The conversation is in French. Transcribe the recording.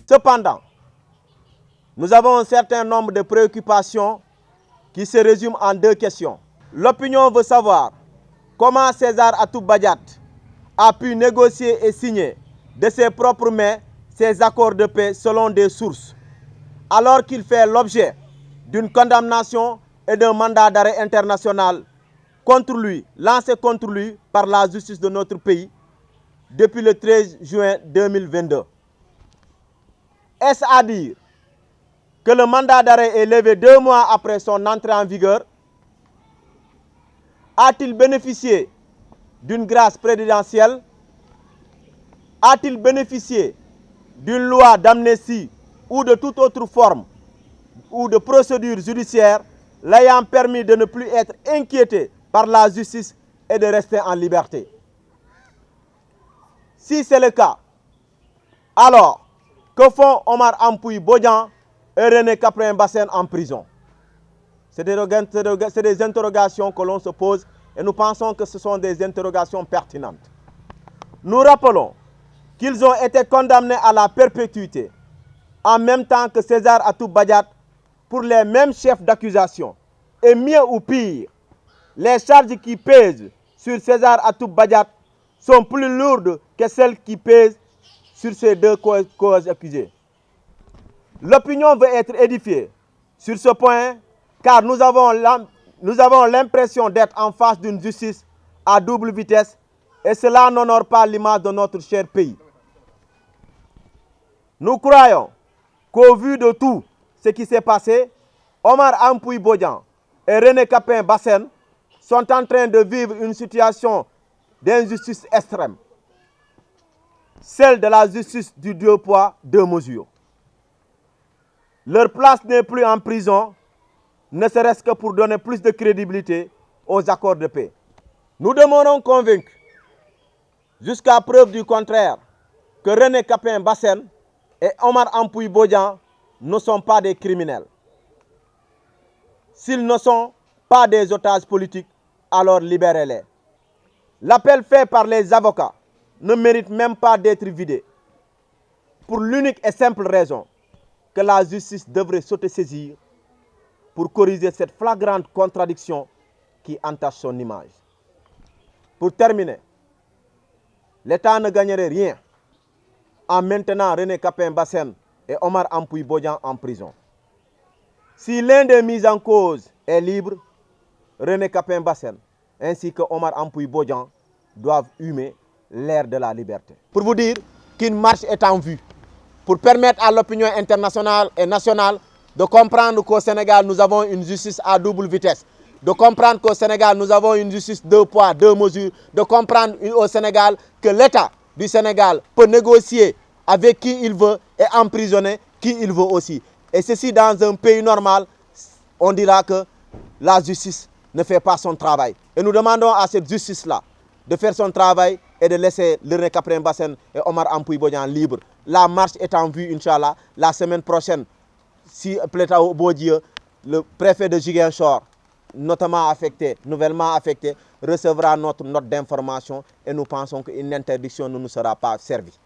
Cependant, nous avons un certain nombre de préoccupations qui se résument en deux questions. L'opinion veut savoir comment César Atoute Badiate a pu négocier et signer de ses propres mains ces accords de paix selon des sources, alors qu'il fait l'objet d'une condamnation et d'un mandat d'arrêt international contre lui, lancé contre lui par la justice de notre pays depuis le 13 juin 2022. Est-ce à dire que le mandat d'arrêt est levé 2 mois après son entrée en vigueur? A-t-il bénéficié d'une grâce présidentielle? A-t-il bénéficié d'une loi d'amnistie ou de toute autre forme ou de procédure judiciaire l'ayant permis de ne plus être inquiété par la justice et de rester en liberté? Si c'est le cas, alors que font Omar Ampouy Bodian et René Capain Bassène en prison? C'est des interrogations que l'on se pose et nous pensons que ce sont des interrogations pertinentes. Nous rappelons qu'ils ont été condamnés à la perpétuité en même temps que César Atoute Badiate pour les mêmes chefs d'accusation. Et mieux ou pire, les charges qui pèsent sur César Atoute Badiate sont plus lourdes que celles qui pèsent sur ces deux causes accusées. L'opinion veut être édifiée sur ce point car nous avons l'impression d'être en face d'une justice à double vitesse et cela n'honore pas l'image de notre cher pays. Nous croyons qu'au vu de tout ce qui s'est passé, Omar Ampouy Bodian et René Capain Bassène sont en train de vivre une situation d'injustice extrême, celle de la justice du 2 poids, 2 mesures. Leur place n'est plus en prison, ne serait-ce que pour donner plus de crédibilité aux accords de paix. Nous demeurons convaincus, jusqu'à preuve du contraire, que René Capain Bassène et Omar Ampouy Bodian ne sont pas des criminels. S'ils ne sont pas des otages politiques, alors libérez-les. L'appel fait par les avocats ne mérite même pas d'être vidé, pour l'unique et simple raison que la justice devrait s'autosaisir pour corriger cette flagrante contradiction qui entache son image. Pour terminer, l'État ne gagnerait rien en maintenant René Capain Bassène et Omar Ampouy Bodian en prison. Si l'un des mis en cause est libre, René Capain Bassène ainsi que Omar Ampouy Bodian doivent humer l'air de la liberté. Pour vous dire qu'une marche est en vue pour permettre à l'opinion internationale et nationale de comprendre qu'au Sénégal, nous avons une justice à double vitesse, de comprendre qu'au Sénégal, nous avons une justice 2 poids, 2 mesures, de comprendre au Sénégal que l'État du Sénégal peut négocier avec qui il veut et emprisonner qui il veut aussi. Et ceci dans un pays normal, on dira que la justice ne fait pas son travail. Et nous demandons à cette justice-là de faire son travail et de laisser René Capain Bassène et Omar Ampouy Bodian libres. La marche est en vue, Inch'Allah, la semaine prochaine. Si plaît au beau Dieu, le préfet de Ziguinchor, notamment affecté, nouvellement affecté, recevra notre note d'information et nous pensons qu'une interdiction ne nous sera pas servie.